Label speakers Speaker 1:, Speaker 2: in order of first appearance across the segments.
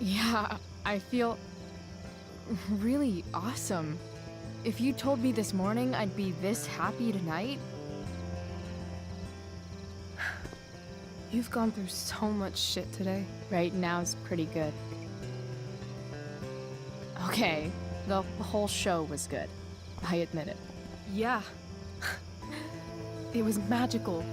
Speaker 1: Yeah, I feel really awesome. If you told me this morning I'd be this happy tonight...
Speaker 2: You've gone through so much shit today.
Speaker 1: Right now's pretty good. Okay, the whole show was good. I admit it.
Speaker 2: Yeah. It was magical.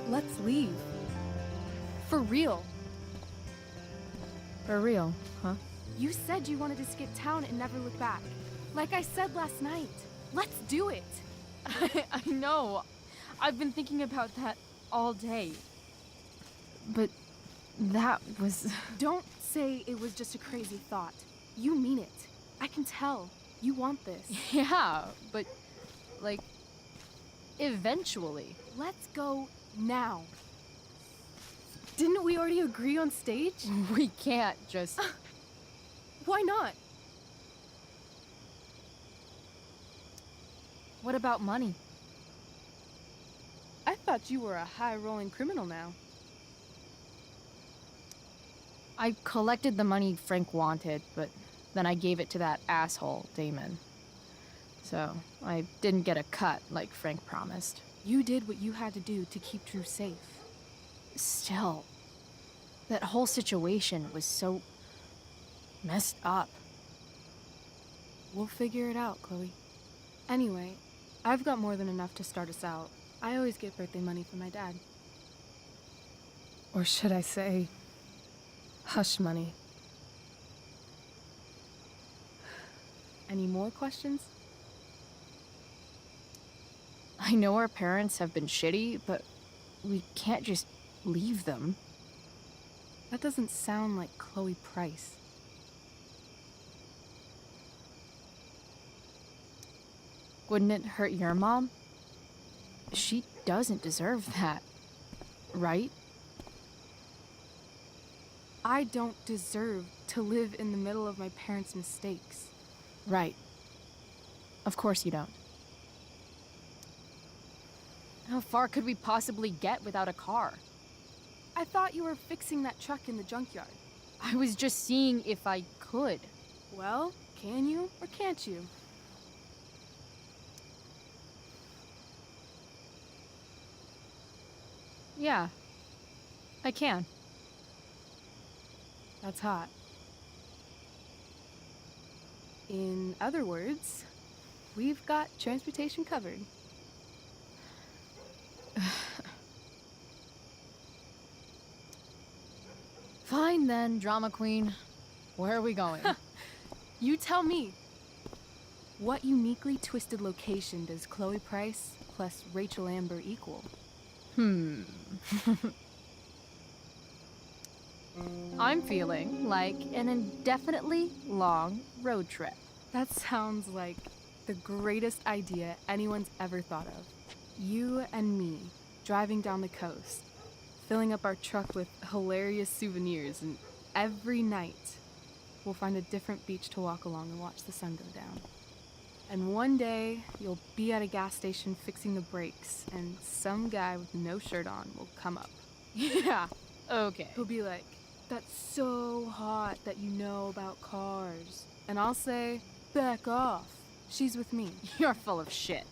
Speaker 2: Let's leave. For real.
Speaker 1: For real, huh?
Speaker 2: You said you wanted to skip town and never look back. Like I said last night. Let's do it.
Speaker 1: I know. I've been thinking about that all day. But that was...
Speaker 2: Don't say it was just a crazy thought. You mean it. I can tell. You want this.
Speaker 1: Yeah, but... like... eventually.
Speaker 2: Let's go now. Didn't we already agree on stage?
Speaker 1: We can't just...
Speaker 2: Why not?
Speaker 1: What about money?
Speaker 2: I thought you were a high-rolling criminal now.
Speaker 1: I collected the money Frank wanted, but then I gave it to that asshole, Damon. So, I didn't get a cut like Frank promised.
Speaker 2: You did what you had to do to keep Drew safe.
Speaker 1: Still, that whole situation was so... messed up.
Speaker 2: We'll figure it out, Chloe. Anyway, I've got more than enough to start us out. I always get birthday money from my dad. Or should I say, hush money. Any more questions?
Speaker 1: I know our parents have been shitty, but we can't just leave them.
Speaker 2: That doesn't sound like Chloe Price.
Speaker 1: Wouldn't it hurt your mom? She doesn't deserve that, right?
Speaker 2: I don't deserve to live in the middle of my parents' mistakes.
Speaker 1: Right. Of course you don't. How far could we possibly get without a car?
Speaker 2: I thought you were fixing that truck in the junkyard.
Speaker 1: I was just seeing if I could.
Speaker 2: Well, can you or can't you?
Speaker 1: Yeah, I can.
Speaker 2: That's hot. In other words, we've got transportation covered.
Speaker 1: Fine then, drama queen. Where are we going?
Speaker 2: You tell me. What uniquely twisted location does Chloe Price plus Rachel Amber equal?
Speaker 1: I'm feeling like an indefinitely long road trip.
Speaker 2: That sounds like the greatest idea anyone's ever thought of. You and me, driving down the coast, filling up our truck with hilarious souvenirs, and every night, we'll find a different beach to walk along and watch the sun go down. And one day, you'll be at a gas station fixing the brakes, and some guy with no shirt on will come up.
Speaker 1: Yeah, okay.
Speaker 2: He'll be like, "That's so hot that you know about cars." And I'll say, "Back off. She's with me."
Speaker 1: You're full of shit.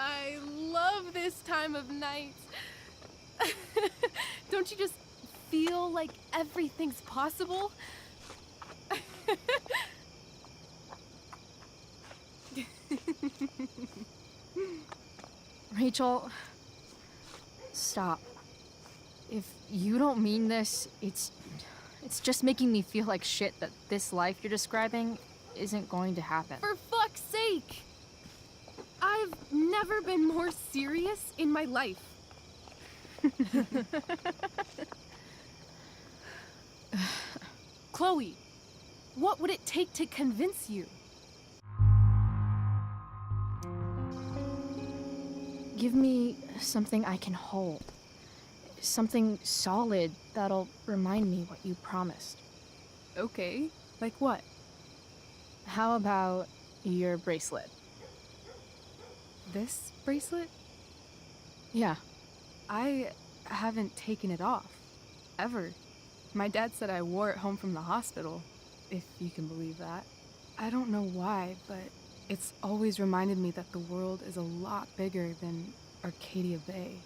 Speaker 2: I love this time of night. Don't you just feel like everything's possible?
Speaker 1: Rachel, stop. If you don't mean this, it's just making me feel like shit that this life you're describing isn't going to happen.
Speaker 2: For fuck's sake! I've never been more serious in my life. Chloe, what would it take to convince you?
Speaker 1: Give me something I can hold. Something solid that'll remind me what you promised.
Speaker 2: Okay, like what?
Speaker 1: How about your bracelet?
Speaker 2: This bracelet?
Speaker 1: Yeah.
Speaker 2: I haven't taken it off. Ever. My dad said I wore it home from the hospital, if you can believe that. I don't know why, but it's always reminded me that the world is a lot bigger than Arcadia Bay.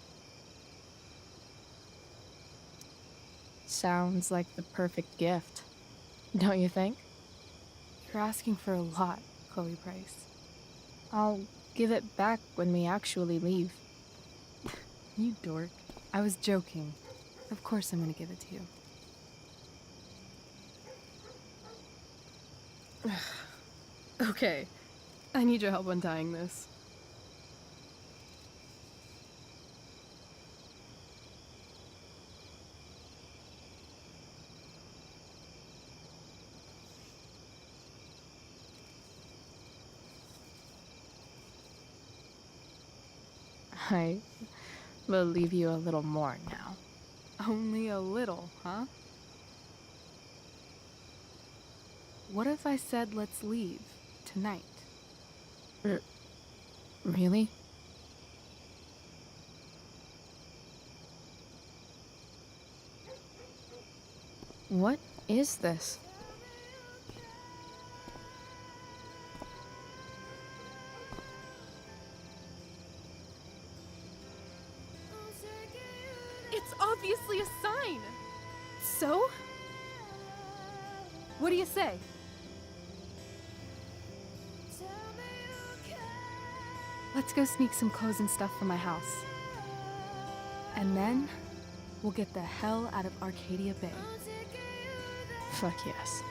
Speaker 1: Sounds like the perfect gift. Don't you think?
Speaker 2: You're asking for a lot, Chloe Price.
Speaker 1: I'll give it back when we actually leave.
Speaker 2: You dork. I was joking. Of course I'm gonna give it to you. Okay. I need your help untying this.
Speaker 1: I will leave you a little more now.
Speaker 2: Only a little, huh? What if I said let's leave tonight?
Speaker 1: Really? What is this?
Speaker 2: It's obviously a sign! So? What do you say? Let's go sneak some clothes and stuff from my house. And then, we'll get the hell out of Arcadia Bay.
Speaker 1: Fuck yes.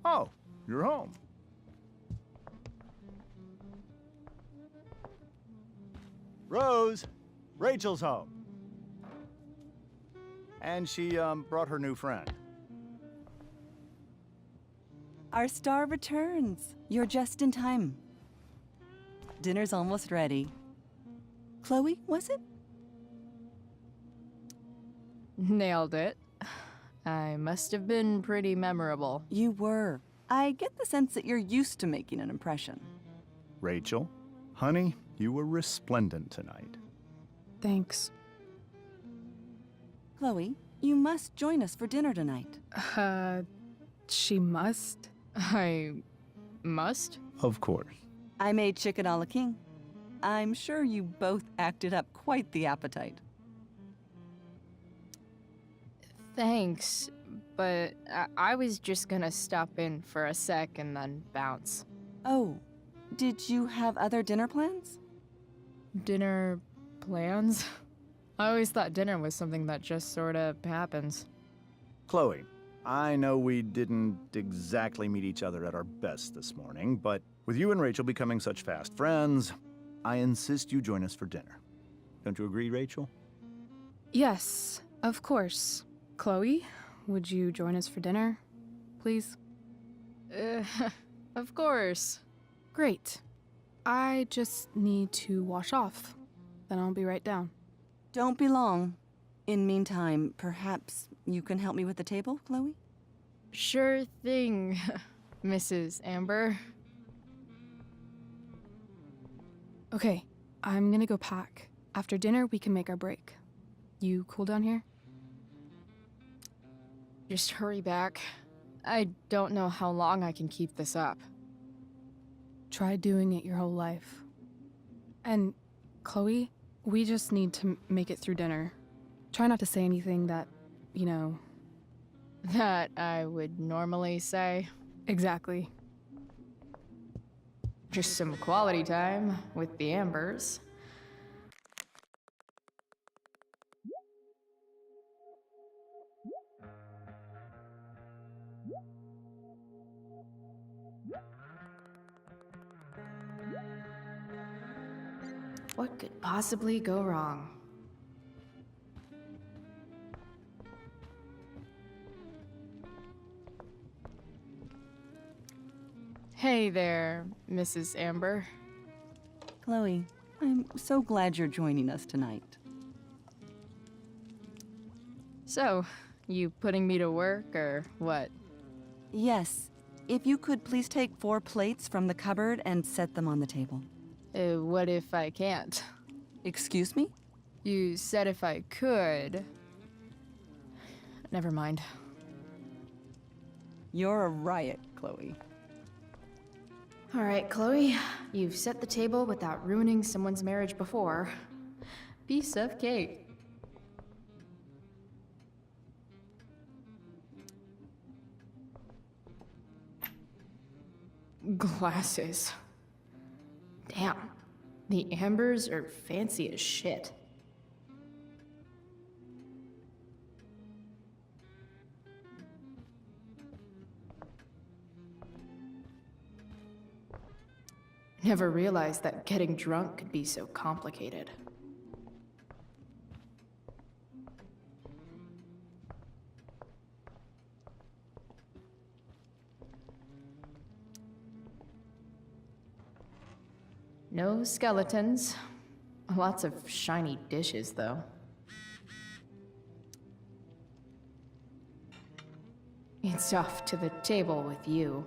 Speaker 3: Oh, you're home. Rose, Rachel's home. And she, brought her new friend.
Speaker 4: Our star returns. You're just in time. Dinner's almost ready. Chloe, was it?
Speaker 1: Nailed it. I must have been pretty memorable.
Speaker 4: You were. I get the sense that you're used to making an impression.
Speaker 3: Rachel, honey, you were resplendent tonight.
Speaker 2: Thanks.
Speaker 4: Chloe, you must join us for dinner tonight.
Speaker 2: She must?
Speaker 1: I must?
Speaker 3: Of course.
Speaker 4: I made chicken a la king. I'm sure you both acted up quite the appetite.
Speaker 1: Thanks, but I was just gonna stop in for a sec and then bounce.
Speaker 4: Oh, did you have other dinner plans?
Speaker 1: Dinner plans? I always thought dinner was something that just sorta happens.
Speaker 3: Chloe, I know we didn't exactly meet each other at our best this morning, but with you and Rachel becoming such fast friends, I insist you join us for dinner. Don't you agree, Rachel?
Speaker 2: Yes, of course. Chloe, would you join us for dinner, please?
Speaker 1: Of course.
Speaker 2: Great. I just need to wash off. Then I'll be right down.
Speaker 4: Don't be long. In meantime, perhaps you can help me with the table, Chloe?
Speaker 1: Sure thing, Mrs. Amber.
Speaker 2: Okay, I'm gonna go pack. After dinner, we can make our break. You cool down here?
Speaker 1: Just hurry back. I don't know how long I can keep this up.
Speaker 2: Try doing it your whole life. And, Chloe, we just need to make it through dinner. Try not to say anything that, you know...
Speaker 1: That I would normally say.
Speaker 2: Exactly.
Speaker 1: Just some quality time with the Ambers. What could possibly go wrong? Hey there, Mrs. Amber.
Speaker 4: Chloe, I'm so glad you're joining us tonight.
Speaker 1: So, you putting me to work, or what?
Speaker 4: Yes. If you could please take 4 plates from the cupboard and set them on the table.
Speaker 1: What if I can't?
Speaker 4: Excuse me?
Speaker 1: You said if I could. Never mind.
Speaker 4: You're a riot, Chloe.
Speaker 1: All right, Chloe. You've set the table without ruining someone's marriage before. Piece of cake. Glasses. Damn. The Ambers are fancy as shit. Never realized that getting drunk could be so complicated. No skeletons. Lots of shiny dishes, though. It's off to the table with you.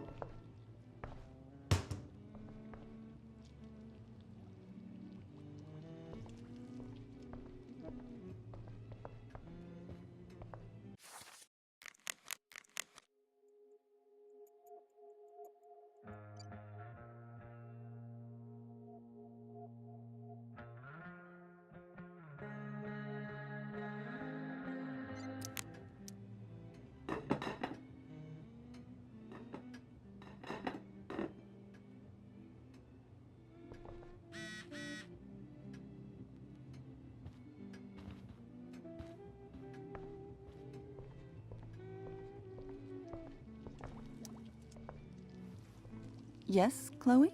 Speaker 4: Yes, Chloe?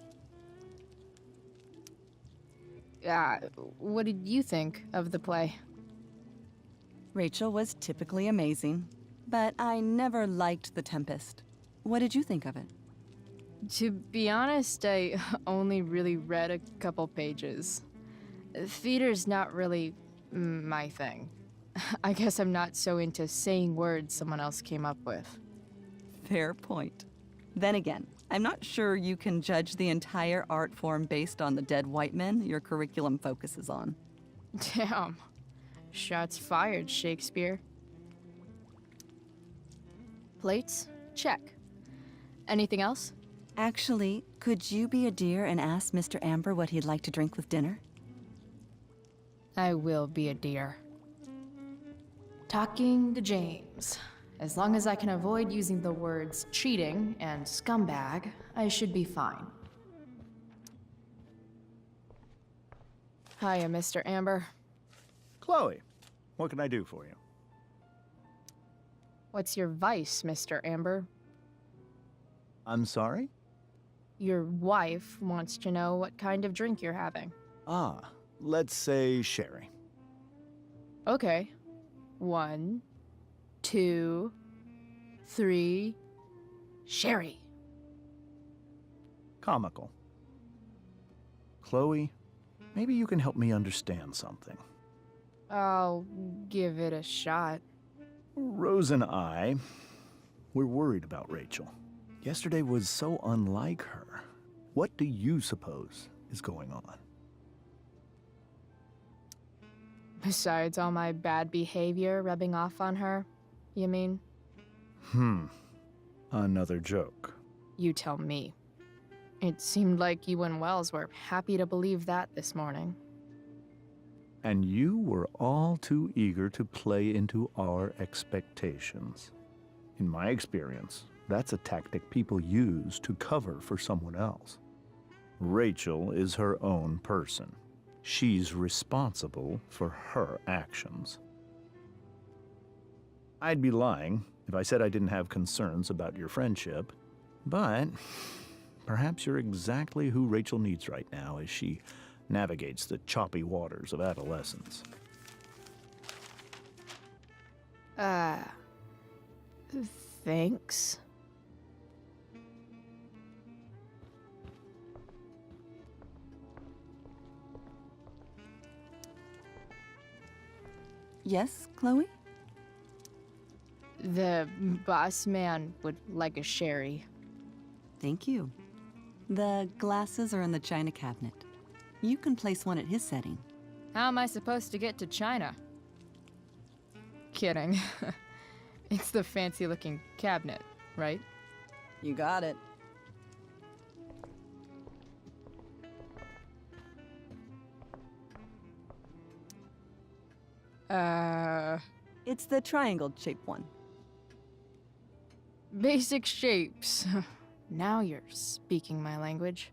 Speaker 1: What did you think of the play?
Speaker 4: Rachel was typically amazing, but I never liked The Tempest. What did you think of it?
Speaker 1: To be honest, I only really read a couple pages. Theater's not really my thing. I guess I'm not so into saying words someone else came up with.
Speaker 4: Fair point. Then again, I'm not sure you can judge the entire art form based on the dead white men your curriculum focuses on.
Speaker 1: Damn. Shots fired, Shakespeare. Plates? Check. Anything else?
Speaker 4: Actually, could you be a dear and ask Mr. Amber what he'd like to drink with dinner?
Speaker 1: I will be a dear. Talking to James. As long as I can avoid using the words cheating and scumbag, I should be fine. Hiya, Mr. Amber.
Speaker 3: Chloe, what can I do for you?
Speaker 1: What's your vice, Mr. Amber?
Speaker 3: I'm sorry?
Speaker 1: Your wife wants to know what kind of drink you're having.
Speaker 3: Ah, let's say sherry.
Speaker 1: Okay. 1, 2, 3. Sherry.
Speaker 3: Comical. Chloe, maybe you can help me understand something.
Speaker 1: I'll give it a shot.
Speaker 3: Rose and I, we're worried about Rachel. Yesterday was so unlike her. What do you suppose is going on?
Speaker 1: Besides all my bad behavior rubbing off on her, you mean?
Speaker 3: Another joke.
Speaker 1: You tell me. It seemed like you and Wells were happy to believe that this morning.
Speaker 3: And you were all too eager to play into our expectations. In my experience, that's a tactic people use to cover for someone else. Rachel is her own person. She's responsible for her actions. I'd be lying if I said I didn't have concerns about your friendship, but perhaps you're exactly who Rachel needs right now as she navigates the choppy waters of adolescence.
Speaker 1: Thanks.
Speaker 4: Yes, Chloe?
Speaker 1: The boss man would like a sherry.
Speaker 4: Thank you. The glasses are in the china cabinet. You can place one at his setting.
Speaker 1: How am I supposed to get to China? Kidding. It's the fancy-looking cabinet, right?
Speaker 4: You got it. It's the triangle-shaped one.
Speaker 1: Basic shapes. Now you're speaking my language.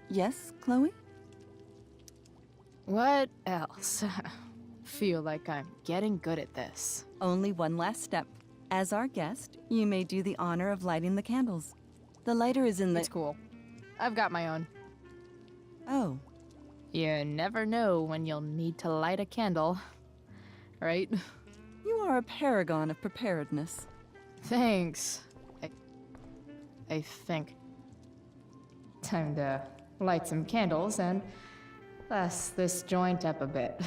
Speaker 4: Yes, Chloe?
Speaker 1: What else? Feel like I'm getting good at this.
Speaker 4: Only one last step. As our guest, you may do the honor of lighting the candles. The lighter is in the...
Speaker 1: It's cool. I've got my own.
Speaker 4: Oh,
Speaker 1: You never know when you'll need to light a candle, right?
Speaker 4: you are a paragon of preparedness.
Speaker 1: Thanks. I think. Time to light some candles and bless this joint up a bit.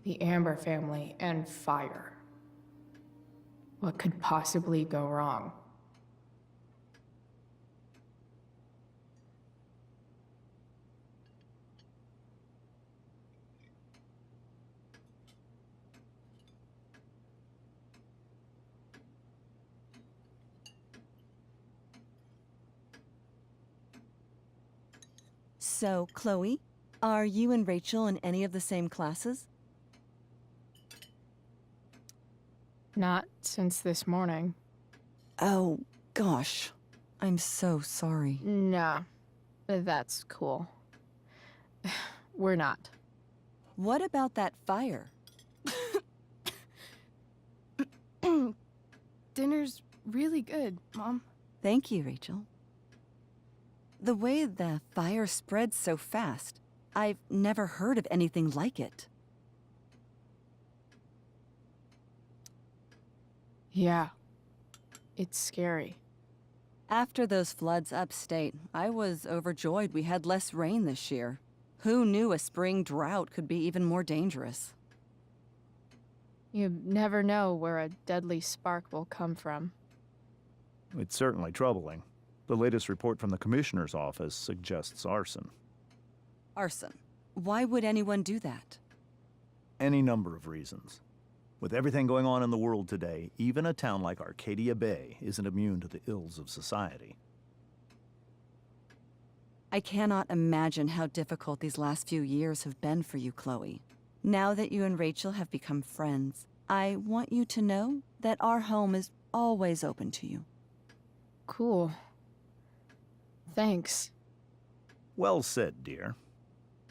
Speaker 1: The Amber family and fire. What could possibly go wrong?
Speaker 4: So, Chloe, are you and Rachel in any of the same classes?
Speaker 1: Not since this morning.
Speaker 4: Oh, gosh. I'm so sorry.
Speaker 1: Nah, that's cool. We're not.
Speaker 4: What about that fire?
Speaker 2: Dinner's really good, Mom.
Speaker 4: Thank you, Rachel. The way the fire spreads so fast, I've never heard of anything like it.
Speaker 1: Yeah. It's scary.
Speaker 4: After those floods upstate, I was overjoyed we had less rain this year. Who knew a spring drought could be even more dangerous?
Speaker 1: You never know where a deadly spark will come from.
Speaker 3: It's certainly troubling. The latest report from the Commissioner's office suggests arson.
Speaker 4: Arson. Why would anyone do that?
Speaker 3: Any number of reasons. With everything going on in the world today, even a town like Arcadia Bay isn't immune to the ills of society.
Speaker 4: I cannot imagine how difficult these last few years have been for you, Chloe. Now that you and Rachel have become friends, I want you to know that our home is always open to you.
Speaker 1: Cool. Thanks.
Speaker 3: Well said, dear.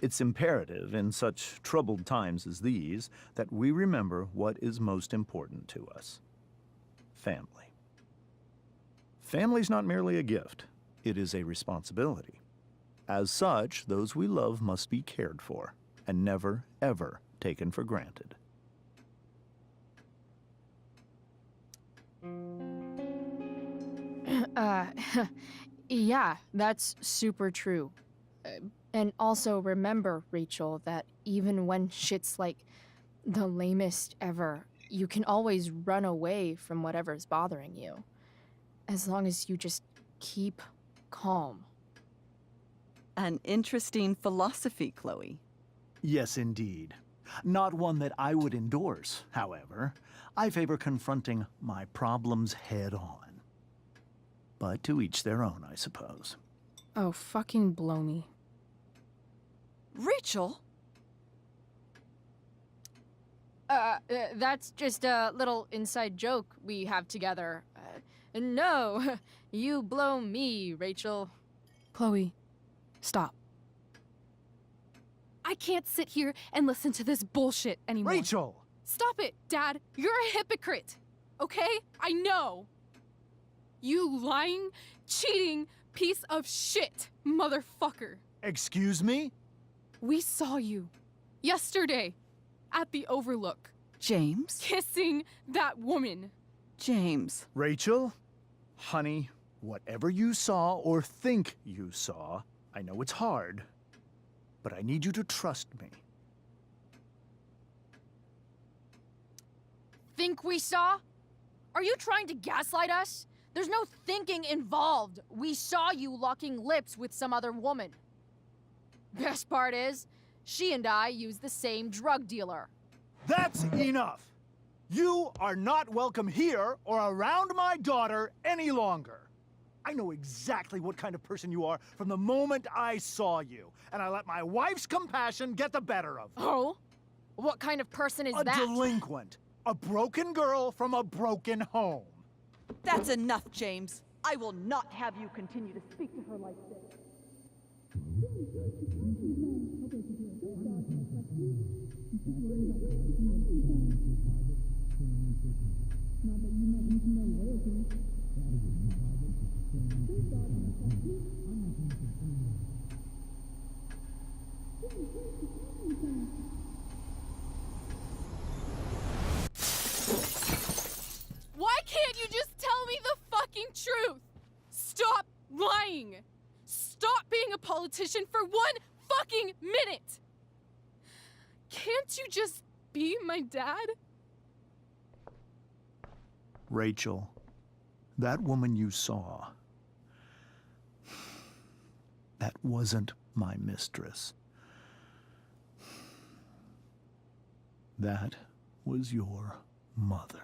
Speaker 3: It's imperative in such troubled times as these that we remember what is most important to us. Family. Family's not merely a gift, it is a responsibility. As such, those we love must be cared for and never, ever taken for granted.
Speaker 1: Yeah, that's super true. And also remember, Rachel, that even when shit's like the lamest ever, you can always run away from whatever's bothering you. As long as you just keep calm.
Speaker 4: An interesting philosophy, Chloe.
Speaker 3: Yes, indeed. Not one that I would endorse, however. I favor confronting my problems head on. But to each their own, I suppose.
Speaker 2: Oh, fucking blow me.
Speaker 4: Rachel?
Speaker 1: That's just a little inside joke we have together. No, you blow me, Rachel.
Speaker 2: Chloe, stop. I can't sit here and listen to this bullshit anymore.
Speaker 3: Rachel!
Speaker 2: Stop it, Dad. You're a hypocrite. Okay? I know. You lying, cheating piece of shit, motherfucker.
Speaker 3: Excuse me?
Speaker 2: We saw you yesterday at the Overlook
Speaker 4: James?
Speaker 2: kissing that woman.
Speaker 4: James.
Speaker 3: Rachel? Honey, whatever you saw or think you saw, I know it's hard, but I need you to trust me.
Speaker 1: Think we saw? Are you trying to gaslight us? There's no thinking involved. We saw you locking lips with some other woman. Best part is, she and I use the same drug dealer.
Speaker 3: That's enough! You are not welcome here or around my daughter any longer. I know exactly what kind of person you are from the moment I saw you, and I let my wife's compassion get the better of me.
Speaker 1: Oh? What kind of person is
Speaker 3: A
Speaker 1: that?
Speaker 3: delinquent. A broken girl from a broken home.
Speaker 4: That's enough, James. I will not have you continue to speak to her like this.
Speaker 2: Why can't you just tell me the fucking truth? Stop lying. Stop being a politician for one fucking minute. Can't you just be my dad?
Speaker 3: Rachel, that woman you saw, that wasn't my mistress. That was your mother.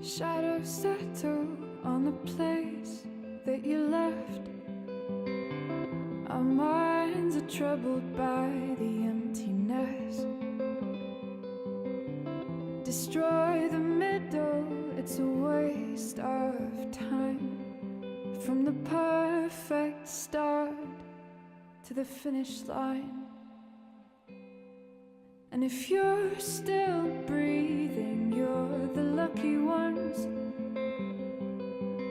Speaker 5: Shadows settle on the place that you left. Our minds are troubled by the emptiness. Destroy the middle, it's a waste of time. From the perfect start to the finish line. And if you're still breathing, you're the lucky ones.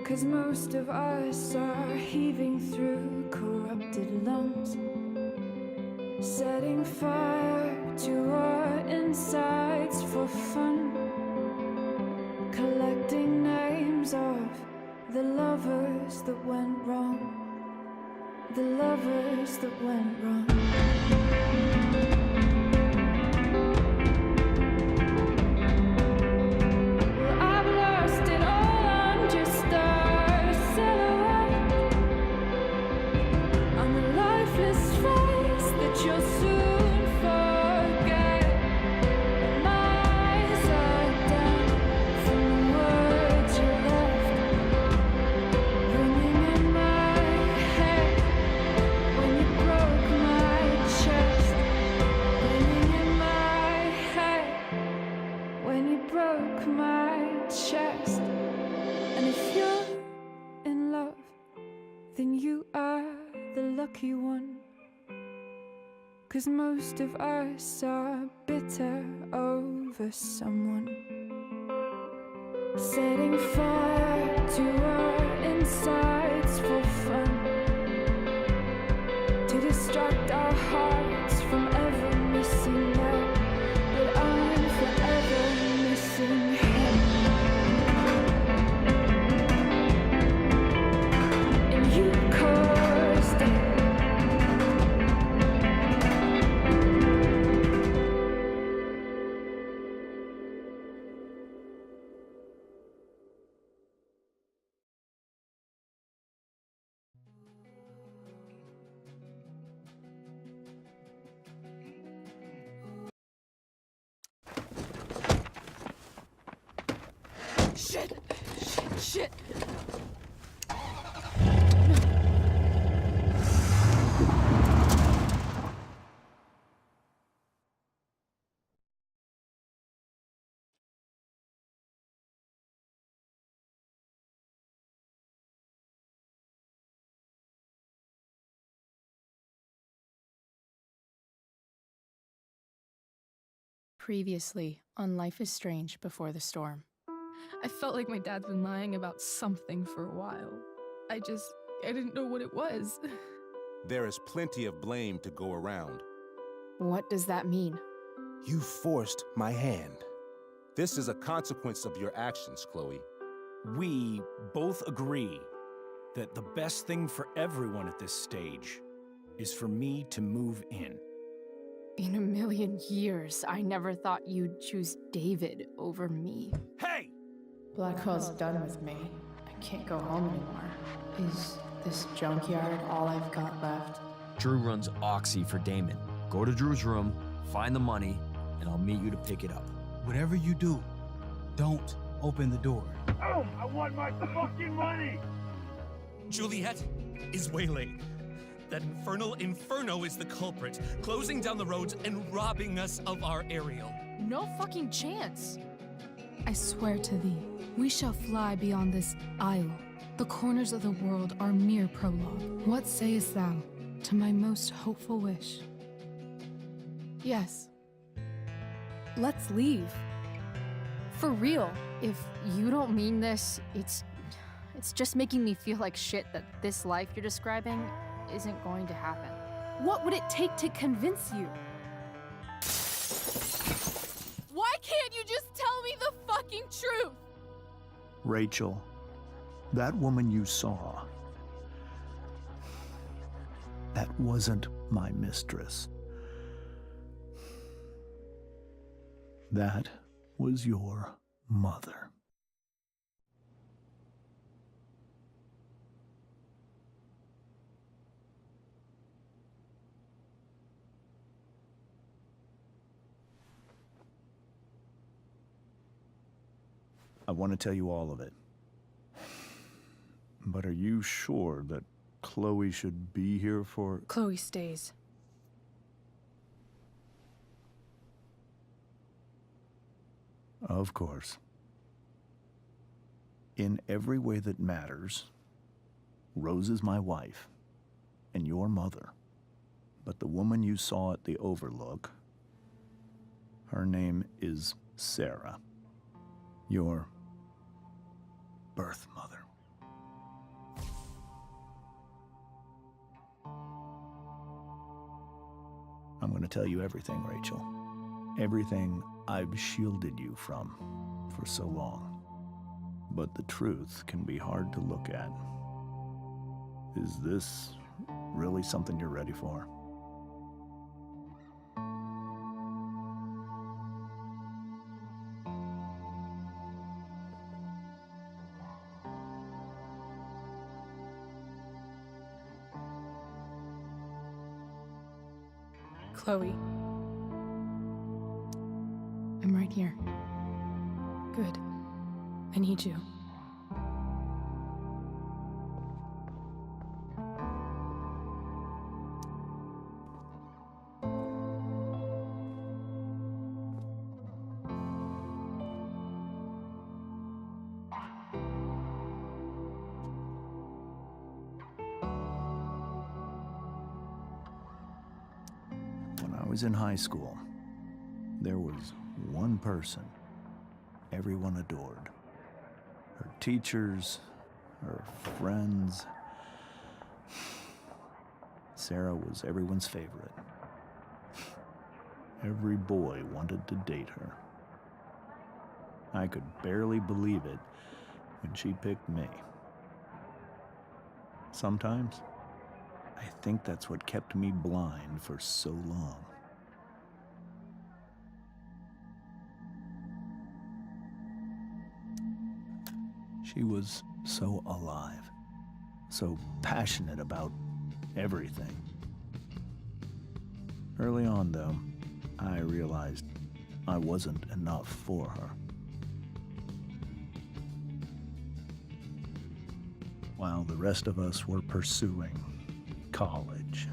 Speaker 5: 'Cause most of us are heaving through corrupted lungs, setting fire to our insides for fun, collecting names of the lovers that went wrong, the lovers that went wrong. lucky one. 'Cause most of us are bitter over someone. Setting fire to our insides for fun, to distract our hearts from ever missing out. But I'm forever missing him. And you caused it.
Speaker 2: Shit! Shit!
Speaker 1: Previously on Life is Strange Before the Storm.
Speaker 2: I felt like my dad's been lying about something for a while. I didn't know what it was.
Speaker 6: There is plenty of blame to go around.
Speaker 1: What does that mean?
Speaker 6: You forced my hand. This is a consequence of your actions, Chloe.
Speaker 7: We both agree that the best thing for everyone at this stage is for me to move in.
Speaker 1: In a million years, I never thought you'd choose David over me.
Speaker 7: Hey!
Speaker 1: Blackwell's done with me. I can't go home anymore. Is this junkyard all I've got left?
Speaker 8: Drew runs Oxy for Damon. Go to Drew's room, find the money, and I'll meet you to pick it up.
Speaker 9: Whatever you do, don't open the door.
Speaker 10: Oh, I want my fucking money!
Speaker 11: Juliet is waylaid. That infernal Inferno is the culprit, closing down the roads and robbing us of our aerial.
Speaker 1: No fucking chance.
Speaker 2: I swear to thee, we shall fly beyond this isle. The corners of the world are mere prologue. What sayest thou to my most hopeful wish?
Speaker 1: Yes.
Speaker 2: Let's leave. For real.
Speaker 1: If you don't mean this, it's just making me feel like shit that this life you're describing isn't going to happen.
Speaker 2: What would it take to convince you? Why can't you just tell me the fucking truth?
Speaker 3: Rachel, that woman you saw, that wasn't my mistress. That was your mother. I want to tell you all of it. But are you sure that Chloe should be here for...
Speaker 2: Chloe stays.
Speaker 3: Of course. In every way that matters, Rose is my wife and your mother. But the woman you saw at the Overlook, her name is Sarah, your birth mother. I'm going to tell you everything, Rachel. Everything I've shielded you from for so long. But the truth can be hard to look at. Is this really something you're ready for?
Speaker 2: Chloe.
Speaker 1: I'm right here.
Speaker 2: Good. I need you.
Speaker 3: was in high school, there was one person everyone adored. Her teachers, her friends. Sarah was everyone's favorite. Every boy wanted to date her. I could barely believe it when she picked me. Sometimes, I think that's what kept me blind for so long. She was so alive, so passionate about everything. Early on, though, I realized I wasn't enough for her. While the rest of us were pursuing college,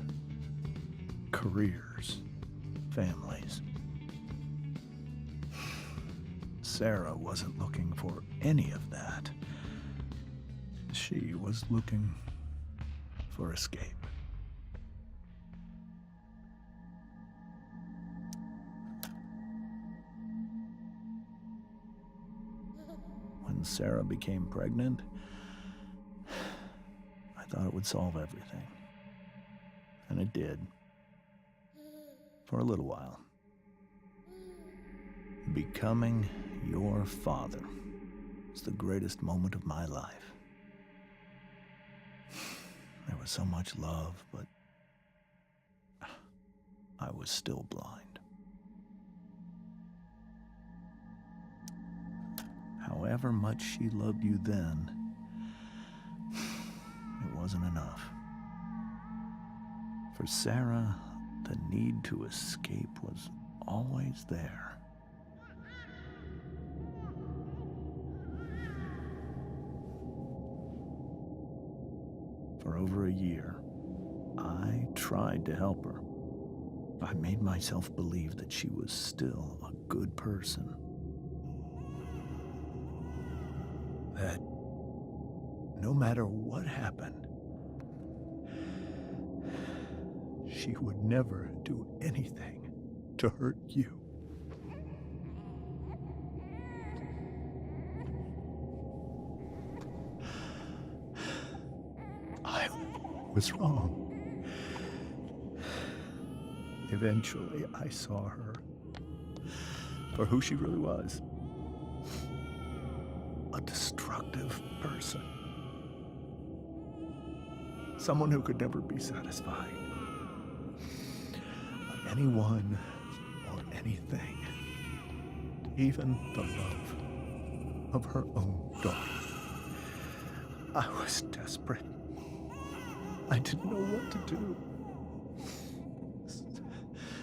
Speaker 3: careers, families, Sarah wasn't looking for any of that. She was looking for escape. When Sarah became pregnant, I thought it would solve everything. And it did. For a little while. Becoming your father was the greatest moment of my life. There was so much love, but I was still blind. However much she loved you then, it wasn't enough. For Sarah, the need to escape was always there. For over a year, I tried to help her. I made myself believe that she was still a good person. That no matter what happened, she would never do anything to hurt you. I was wrong. Eventually, I saw her for who she really was. A destructive person. Someone who could never be satisfied by anyone or anything. Even the love of her own daughter. I was desperate. I didn't know what to do.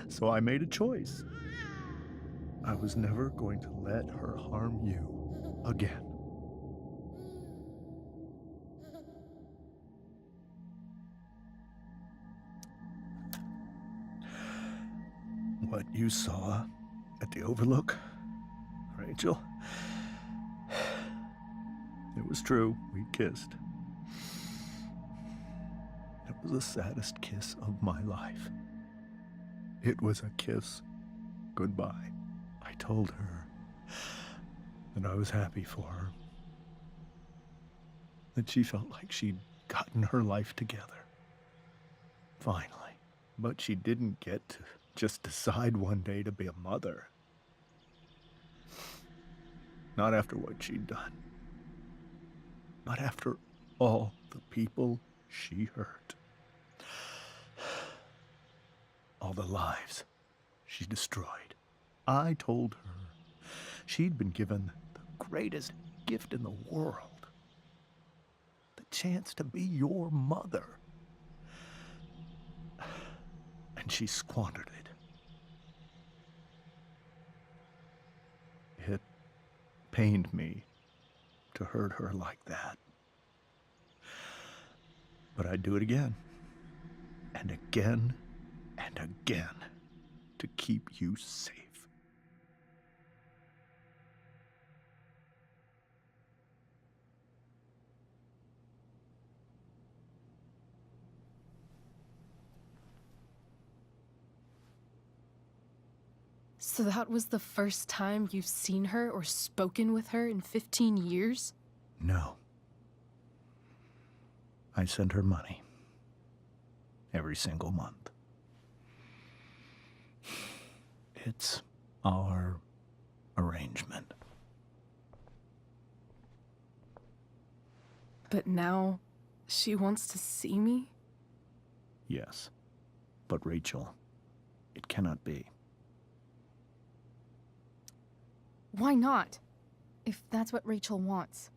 Speaker 3: So I made a choice. I was never going to let her harm you again. What you saw at the Overlook, Rachel, it was true. We kissed. It was the saddest kiss of my life. It was a kiss goodbye. I told her that I was happy for her. That she felt like she'd gotten her life together. Finally. But she didn't get to just decide one day to be a mother. Not after what she'd done. Not after all the people she hurt. All the lives she destroyed. I told her she'd been given the greatest gift in the world. The chance to be your mother. And she squandered it. It pained me to hurt her like that. But I'd do it again. And again. And again, to keep you safe.
Speaker 2: So that was the first time you've seen her or spoken with her in 15 years?
Speaker 3: No. I send her money. Every single month. It's our arrangement.
Speaker 2: But now, she wants to see me?
Speaker 3: Yes. But Rachel, it cannot be.
Speaker 1: Why not? If that's what Rachel wants.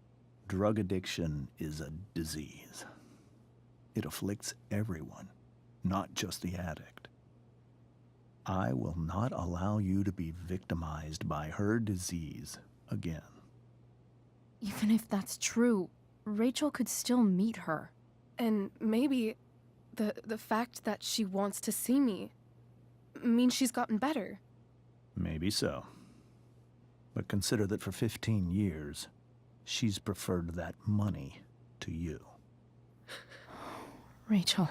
Speaker 3: Drug addiction is a disease. It afflicts everyone, not just the addict. I will not allow you to be victimized by her disease again.
Speaker 1: Even if that's true, Rachel could still meet her.
Speaker 2: And maybe the fact that she wants to see me means she's gotten better.
Speaker 3: Maybe so. But consider that for 15 years, she's preferred that money to you.
Speaker 1: Rachel.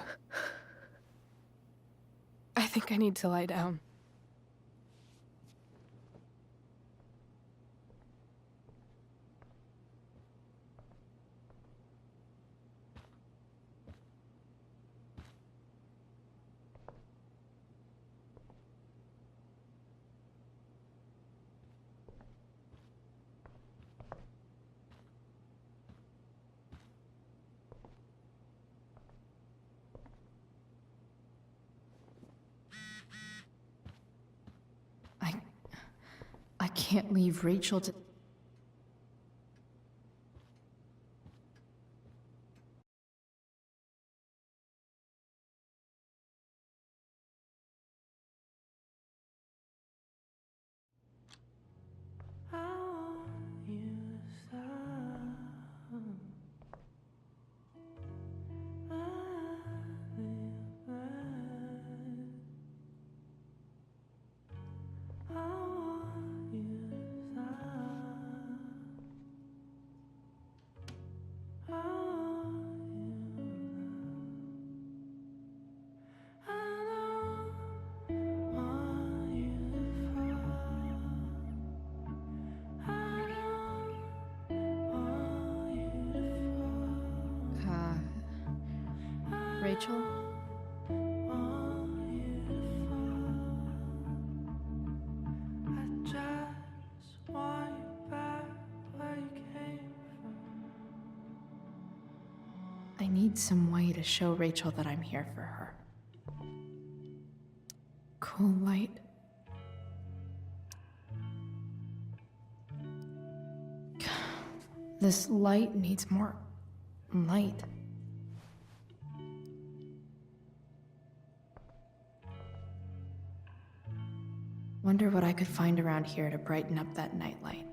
Speaker 2: I think I need to lie down.
Speaker 1: I can't leave Rachel to... Rachel? I need some way to show Rachel that I'm here for her. Cool light. This light needs more light. Wonder what I could find around here to brighten up that nightlight.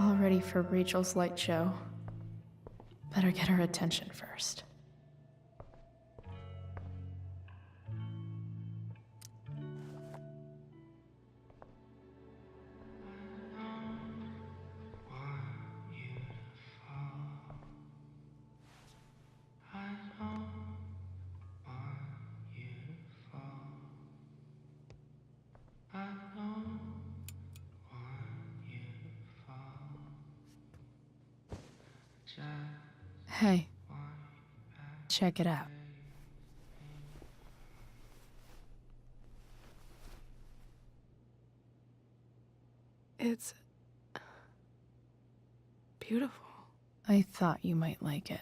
Speaker 1: All ready for Rachel's light show. Better get her attention first. Hey, check it out.
Speaker 2: It's beautiful.
Speaker 1: I thought you might like it.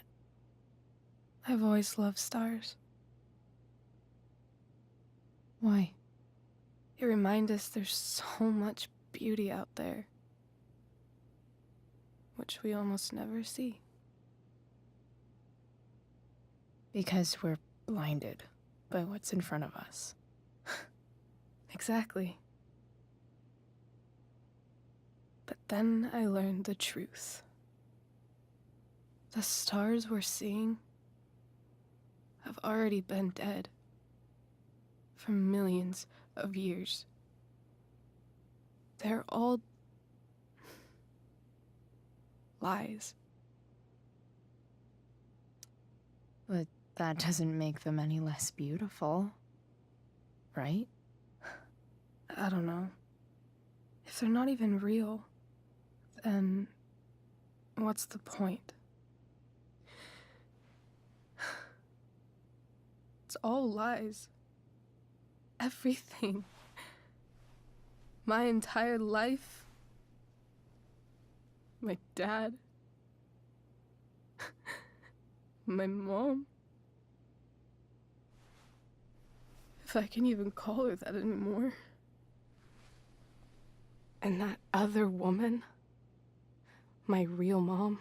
Speaker 2: I've always loved stars.
Speaker 1: Why?
Speaker 2: They remind us there's so much beauty out there, which we almost never see.
Speaker 1: Because we're blinded by what's in front of us.
Speaker 2: Exactly. But then I learned the truth. The stars we're seeing have already been dead for millions of years. They're all lies.
Speaker 1: But that doesn't make them any less beautiful, right?
Speaker 2: I don't know. If they're not even real, then what's the point? It's all lies. Everything. My entire life. My dad. My mom. If I can even call her that anymore. And that other woman, my real mom,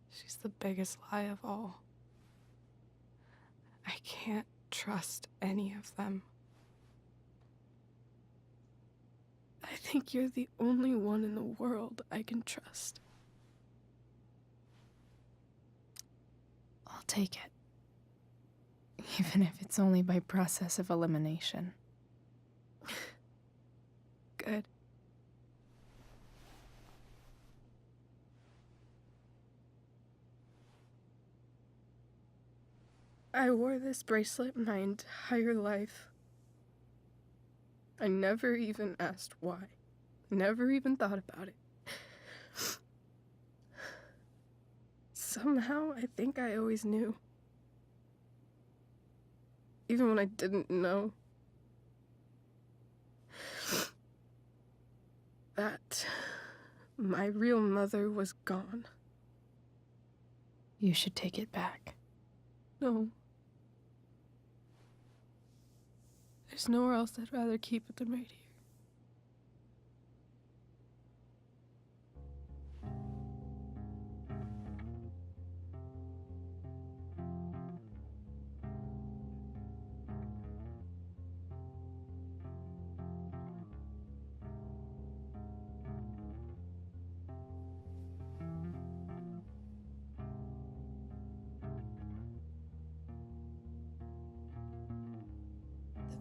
Speaker 2: she's the biggest lie of all. I can't trust any of them. I think you're the only one in the world I can trust.
Speaker 1: I'll take it. Even if it's only by process of elimination.
Speaker 2: Good. I wore this bracelet my entire life. I never even asked why. Never even thought about it. Somehow, I think I always knew. Even when I didn't know. That my real mother was gone.
Speaker 1: You should take it back.
Speaker 2: No. There's nowhere else I'd rather keep it than right here.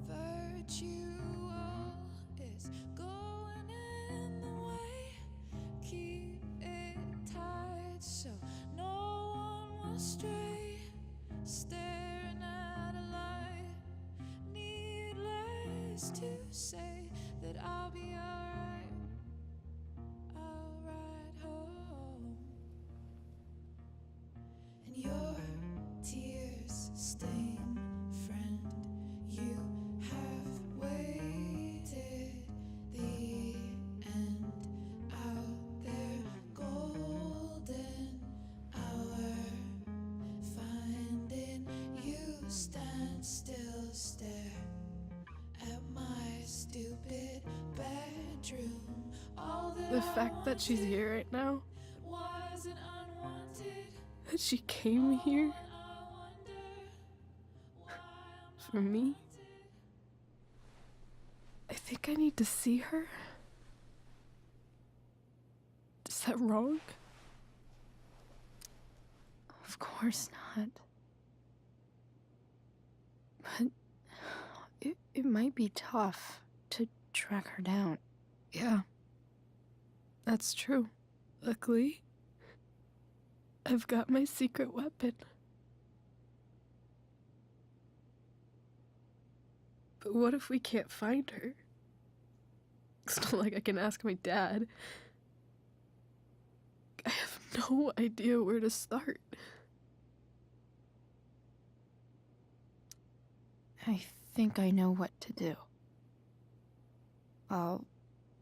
Speaker 5: Virtual is going in the way. Keep it tight so no one will stray. Staring at a light. Needless to say that I'll be alright. I'll ride home. And your tears stain, friend. You have waited the end out there, golden hour. Finding you stand still, stare at my stupid bedroom. All
Speaker 2: The fact that she's here right now,
Speaker 5: wasn't unwanted.
Speaker 2: that she came here for me. I think I need to see her. Is that wrong?
Speaker 1: Of course not. But it might be tough to track her down.
Speaker 2: Yeah, that's true. Luckily, I've got my secret weapon. But what if we can't find her? It's not like I can ask my dad. I have no idea where to start.
Speaker 1: I think I know what to do. I'll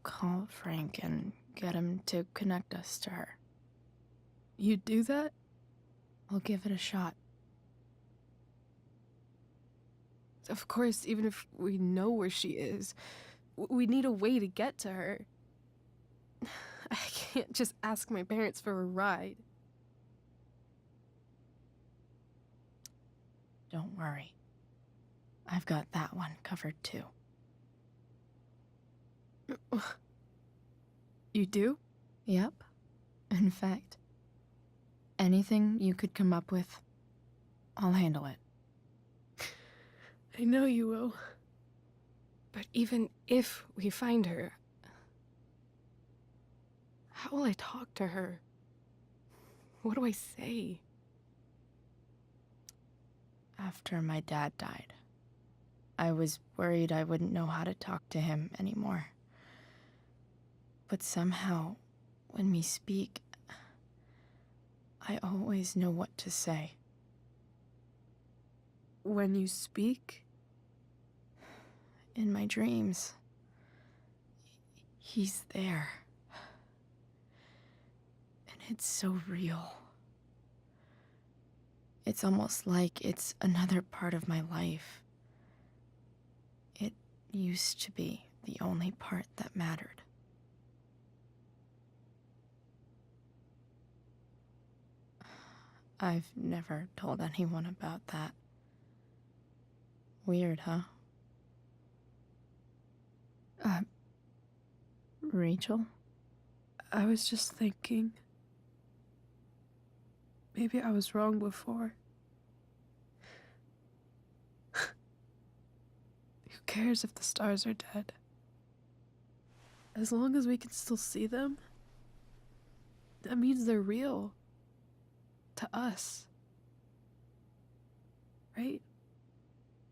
Speaker 1: call Frank and get him to connect us to her.
Speaker 2: You'd do that? I'll give it a shot. Of course, even if we know where she is, we need a way to get to her. I can't just ask my parents for a ride.
Speaker 1: Don't worry. I've got that one covered too.
Speaker 2: You do?
Speaker 1: Yep. In fact, anything you could come up with, I'll handle it.
Speaker 2: I know you will. But even if we find her, how will I talk to her? What do I say?
Speaker 1: After my dad died, I was worried I wouldn't know how to talk to him anymore. But somehow, when we speak, I always know what to say.
Speaker 2: When you speak?
Speaker 1: In my dreams, he's there. And it's so real. It's almost like it's another part of my life. It used to be the only part that mattered. I've never told anyone about that. Weird, huh? Rachel?
Speaker 2: I was just thinking. Maybe I was wrong before. Who cares if the stars are dead? As long as we can still see them, that means they're real. To us. Right?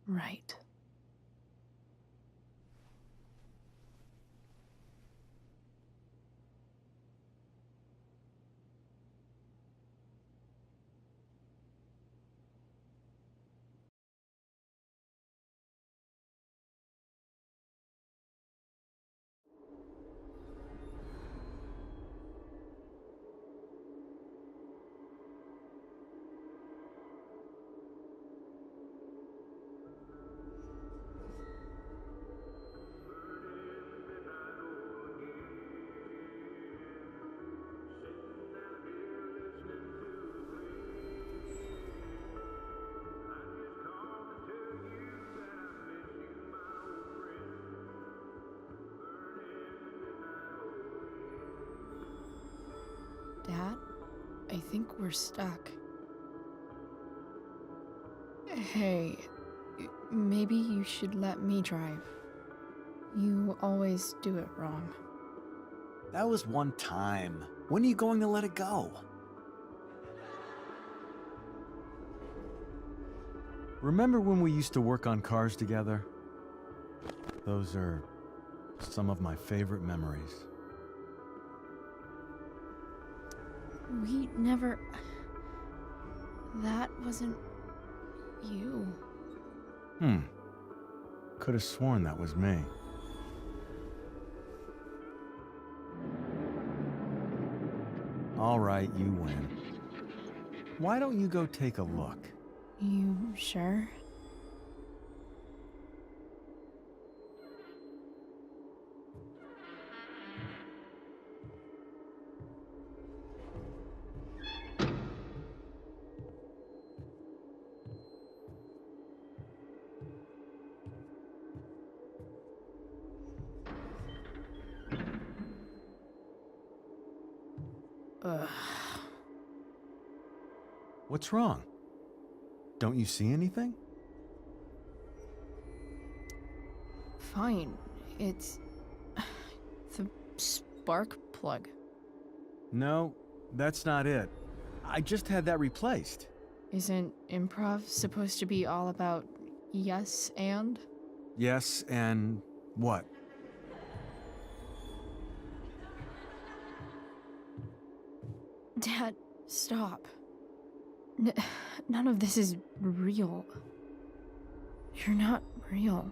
Speaker 1: Right. Dad, I think we're stuck. Hey, maybe you should let me drive. You always do it wrong.
Speaker 8: That was one time. When are you going to let it go? Remember when we used to work on cars together? Those are some of my favorite memories.
Speaker 1: We never... That wasn't... you.
Speaker 8: Could have sworn that was me. All right, you win. Why don't you go take a look?
Speaker 1: You sure? Ugh.
Speaker 8: What's wrong? Don't you see anything?
Speaker 1: Fine. It's... the spark plug.
Speaker 8: No, that's not it. I just had that replaced.
Speaker 1: Isn't improv supposed to be all about yes and?
Speaker 8: Yes, and what?
Speaker 1: Dad, stop. None of this is real. You're not real.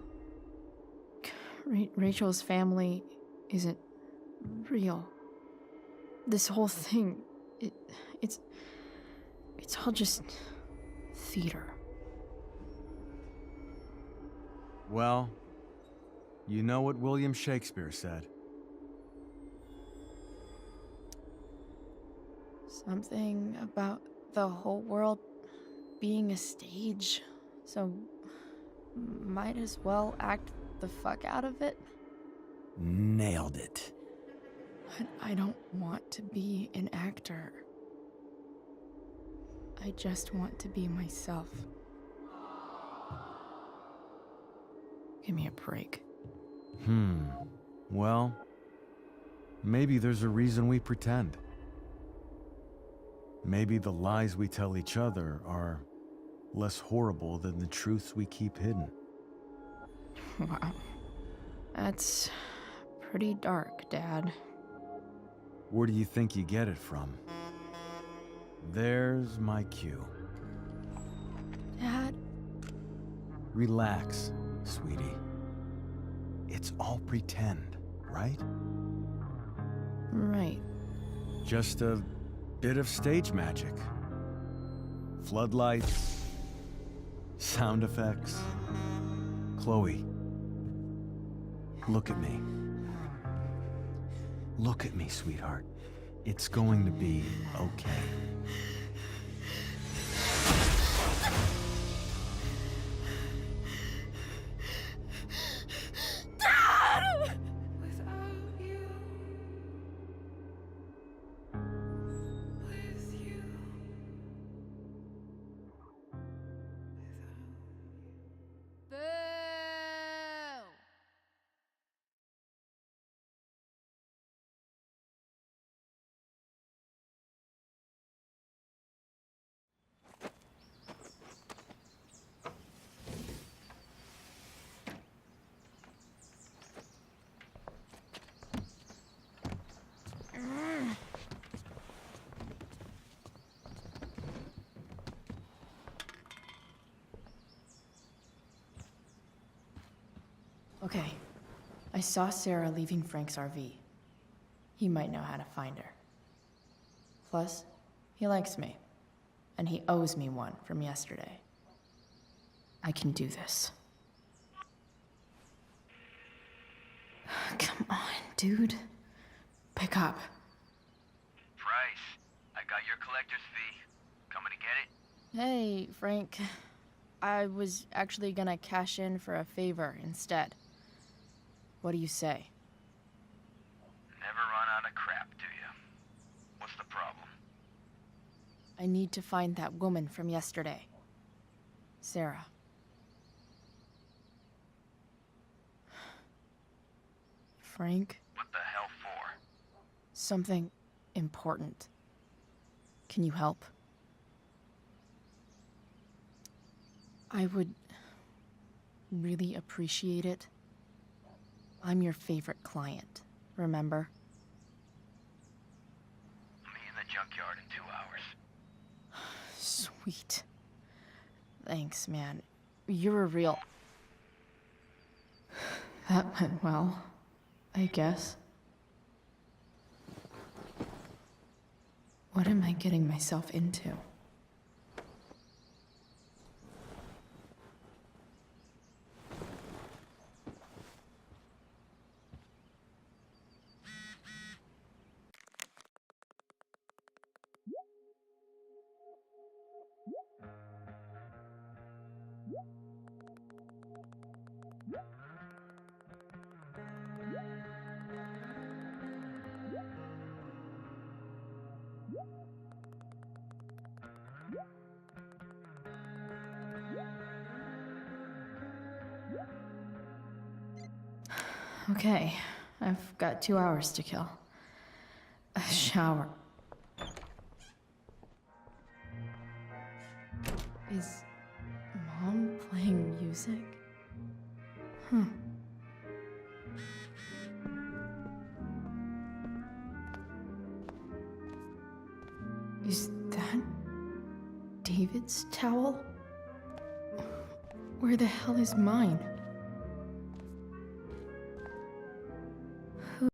Speaker 1: Rachel's family isn't real. This whole thing, it's... It's all just theater.
Speaker 8: Well, you know what William Shakespeare said.
Speaker 1: Something about the whole world being a stage, so might as well act the fuck out of it.
Speaker 8: Nailed it.
Speaker 1: But I don't want to be an actor. I just want to be myself. Give me a break.
Speaker 8: Well, maybe there's a reason we pretend. Maybe the lies we tell each other are less horrible than the truths we keep hidden.
Speaker 1: Wow. That's pretty dark, Dad.
Speaker 8: Where do you think you get it from? There's my cue.
Speaker 1: Dad?
Speaker 8: Relax, sweetie. It's all pretend, right?
Speaker 1: Right.
Speaker 8: Just a bit of stage magic. Floodlights, sound effects. Chloe, look at me. Look at me, sweetheart. It's going to be okay.
Speaker 1: Okay. I saw Sarah leaving Frank's RV. He might know how to find her. Plus, he likes me. And he owes me one from yesterday. I can do this. Come on, dude. Pick up.
Speaker 12: Price, I got your collector's fee. Coming to get it?
Speaker 1: Hey, Frank. I was actually gonna cash in for a favor instead. What do you say?
Speaker 12: Never run out of crap, do you? What's the problem?
Speaker 1: I need to find that woman from yesterday. Sarah. Frank?
Speaker 12: What the hell for?
Speaker 1: Something important. Can you help? I would really appreciate it. I'm your favorite client, remember?
Speaker 12: I'll meet in the junkyard in 2 hours.
Speaker 1: Sweet. Thanks, man. You're a real... That went well, I guess. What am I getting myself into? Okay, I've got 2 hours to kill. A shower. Is Mom playing music? Huh. Is that David's towel? Where the hell is mine?